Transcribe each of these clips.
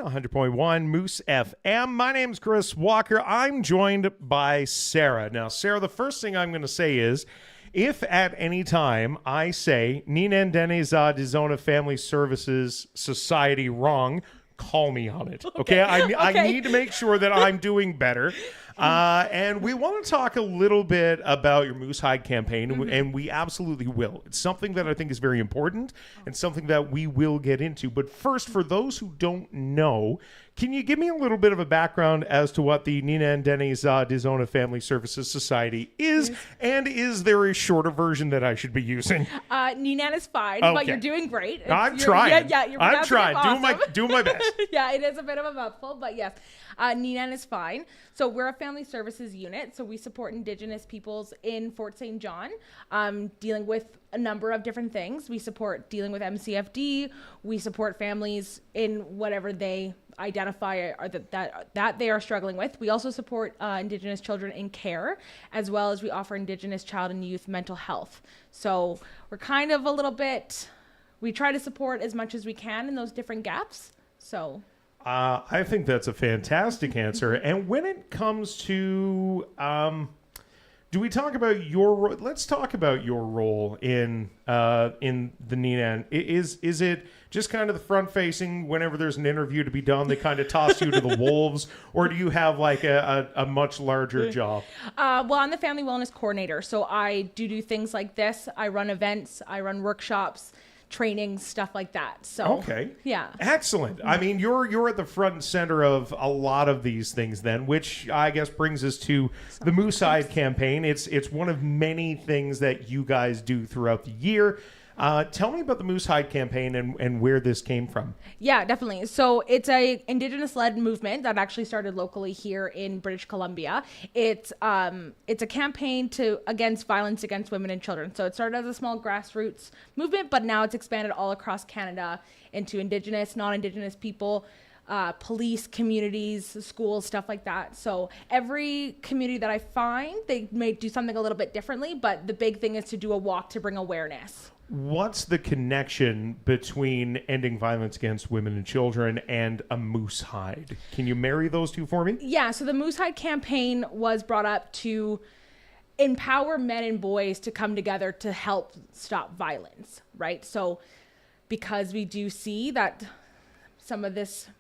100.1 Moose FM. My name's Chris Walker. I'm joined by Sarah. Now, Sarah, the first thing I'm going to say is, if at any time I say Nenan Dane Zaa Deh Zona Family Services Society wrong, call me on it. Okay? I need to make sure that I'm doing better. And we want to talk a little bit about your Moose Hide campaign, and we absolutely will. It's something that I think is very important and something that we will get into. But first, for those who don't know, can you give me a little bit of a background as to what the Nenan Dane Zaa Deh Zona Family Services Society is, and is there a shorter version that I should be using? Nenan is fine, but you're doing great. I'm trying. I'm trying. Awesome. Doing my best. Yeah, it is a bit of a mouthful, but yes. Nenan is fine. So we're a family services unit. So we support Indigenous peoples in Fort St. John, dealing with a number of different things. We support dealing with MCFD. We support families in whatever they identify or that they are struggling with. We also support Indigenous children in care, as well as we offer Indigenous child and youth mental health. So we're kind of a little bit, we try to support as much as we can in those different gaps. So I think that's a fantastic answer. And when it comes to, do we talk about your role? Let's talk about your role in the Nenan. Is it just kind of the front facing whenever there's an interview to be done, they kind of toss you to the wolves, or do you have like a much larger job? Well, I'm the family wellness coordinator. So I do things like this. I run events, I run workshops, training, stuff like that. So okay, yeah, excellent. I mean, you're at the front and center of a lot of these things then, which I guess brings us to the Moose Hide campaign. It's one of many things that you guys do throughout the year. Tell me about the Moose Hide campaign and where this came from. Yeah, definitely. So it's a Indigenous-led movement that actually started locally here in British Columbia. It's a campaign against violence against women and children. So it started as a small grassroots movement, but now it's expanded all across Canada into Indigenous, non-Indigenous people, police, communities, schools, stuff like that. So every community that I find, they may do something a little bit differently, but the big thing is to do a walk to bring awareness. What's the connection between ending violence against women and children and a moose hide? Can you marry those two for me? Yeah, so the Moose Hide campaign was brought up to empower men and boys to come together to help stop violence, right? So because we do see that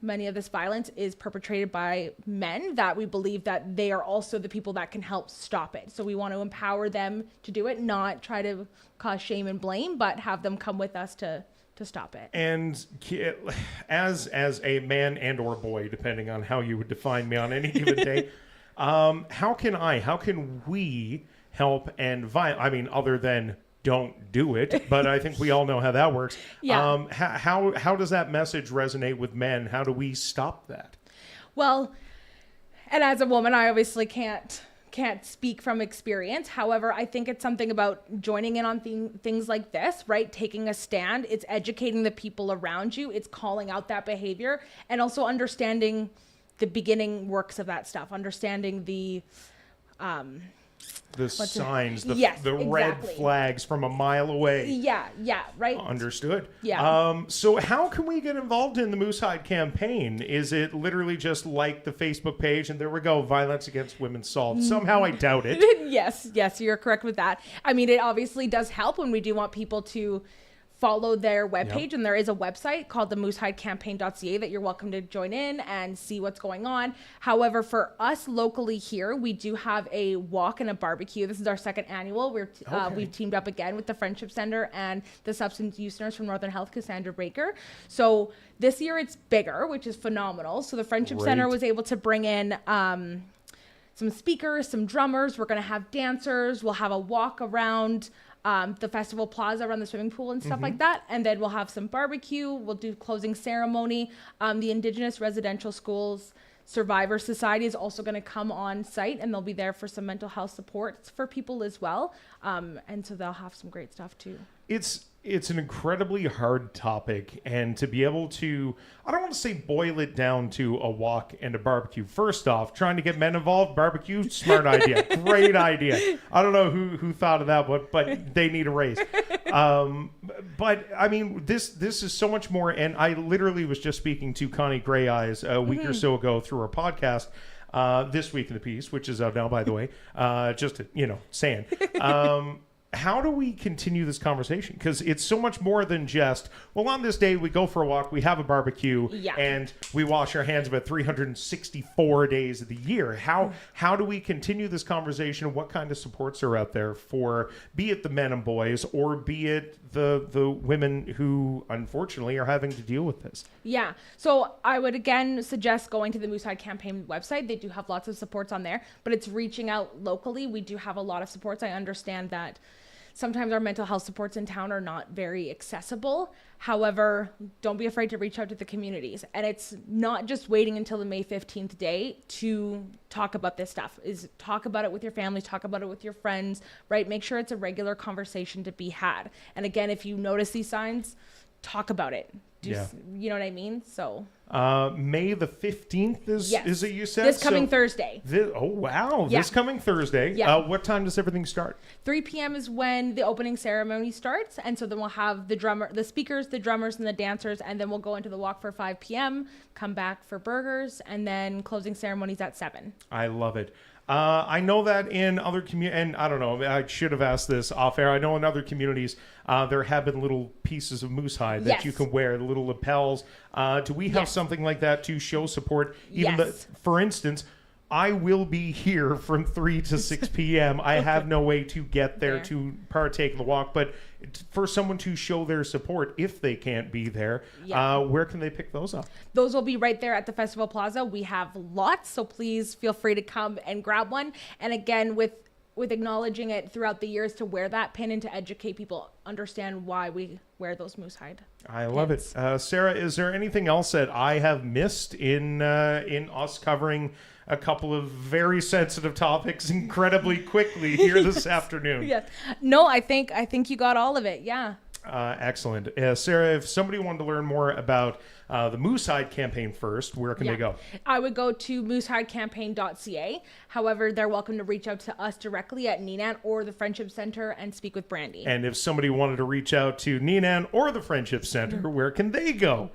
many of this violence is perpetrated by men, that we believe that they are also the people that can help stop it. So we want to empower them to do it, not try to cause shame and blame, but have them come with us to stop it. And as a man and or boy, depending on how you would define me on any given day, how can we help end violence? I mean, other than don't do it, but I think we all know how that works. Yeah. How does that message resonate with men? How do we stop that? Well, and as a woman, I obviously can't speak from experience. However, I think it's something about joining in on things like this, right? Taking a stand. It's educating the people around you. It's calling out that behavior, and also understanding the beginning works of that stuff, understanding the signs, the exactly. red flags from a mile away. Yeah, right. Understood. Yeah. So how can we get involved in the Moose Hide campaign? Is it literally just like the Facebook page and there we go, violence against women solved? Somehow I doubt it. Yes, you're correct with that. I mean, it obviously does help when we do want people to follow their webpage, and there is a website called the moosehidecampaign.ca that you're welcome to join in and see what's going on. However, for us locally here, we do have a walk and a barbecue. This is our second annual. We've teamed up again with the Friendship Center and the substance use nurse from Northern Health, Cassandra Baker. So this year it's bigger, which is phenomenal. So the Friendship Center was able to bring in some speakers, some drummers. We're going to have dancers. We'll have a walk around the festival plaza around the swimming pool and stuff like that. And then we'll have some barbecue. We'll do closing ceremony. The Indigenous Residential Schools Survivor Society is also going to come on site, and they'll be there for some mental health supports for people as well. And so they'll have some great stuff too. It's an incredibly hard topic, and to be able to, I don't want to say boil it down to a walk and a barbecue. First off, trying to get men involved, barbecue, smart idea, great idea. I don't know who thought of that, but they need a raise. But I mean, this is so much more. And I literally was just speaking to Connie Gray Eyes a week or so ago through our podcast. This week in the piece, which is out now, by the way, just to, saying, how do we continue this conversation? Because it's so much more than just, well, on this day we go for a walk, we have a barbecue, and we wash our hands about 364 days of the year. How do we continue this conversation? What kind of supports are out there for, be it the men and boys, or be it the women who unfortunately are having to deal with this? Yeah. So I would again suggest going to the Moose Hide Campaign website. They do have lots of supports on there, but it's reaching out locally. We do have a lot of supports. I understand that sometimes our mental health supports in town are not very accessible. However, don't be afraid to reach out to the communities. And it's not just waiting until the May 15th day to talk about this stuff. Is talk about it with your family, talk about it with your friends, right? Make sure it's a regular conversation to be had. And again, if you notice these signs, talk about it. You know what I mean? So May the 15th is it, you said? This coming Thursday. Oh, wow. Yeah. This coming Thursday. Yeah. What time does everything start? 3 p.m. is when the opening ceremony starts. And so then we'll have the speakers, the drummers, and the dancers. And then we'll go into the walk for 5 p.m., come back for burgers, and then closing ceremonies at 7. I love it. I know that in other communities, and I don't know, I should have asked this off air. I know in other communities, there have been little pieces of moose hide that you can wear, the little lapels. Do we have something like that to show support? Even for instance, I will be here from 3 to 6 p.m. I have no way to get there to partake in the walk, but for someone to show their support, if they can't be there, where can they pick those up? Those will be right there at the Festival Plaza. We have lots, so please feel free to come and grab one. And again, with acknowledging it throughout the years, to wear that pin and to educate people, understand why we wear those moose hide. I love it. Sarah, is there anything else that I have missed in us covering a couple of very sensitive topics incredibly quickly here this afternoon? Yes. No, I think you got all of it. Yeah. Excellent. Sarah, if somebody wanted to learn more about the Moose Hide campaign first, where can they go? I would go to moosehidecampaign.ca. However, they're welcome to reach out to us directly at Nenan or the Friendship Center and speak with Brandy. And if somebody wanted to reach out to Nenan or the Friendship Center, where can they go?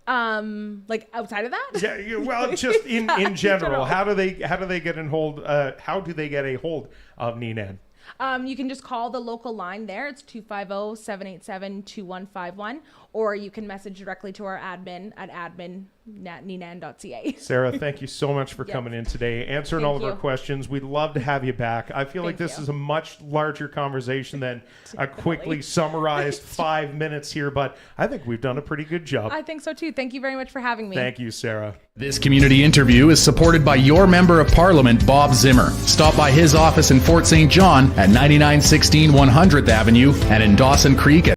Like outside of that? Yeah, well, just in general. How do they get in hold? How do they get a hold of Nenan? You can just call the local line there. It's 250-787-2151, or you can message directly to our admin at admin@nenan.ca. Sarah, thank you so much for coming in today, answering all of our questions. We'd love to have you back. I feel like this is a much larger conversation than a quickly summarized 5 minutes here, but I think we've done a pretty good job. I think so too. Thank you very much for having me. Thank you, Sarah. This community interview is supported by your Member of Parliament, Bob Zimmer. Stop by his office in Fort St. John at 9916 100th Avenue and in Dawson Creek at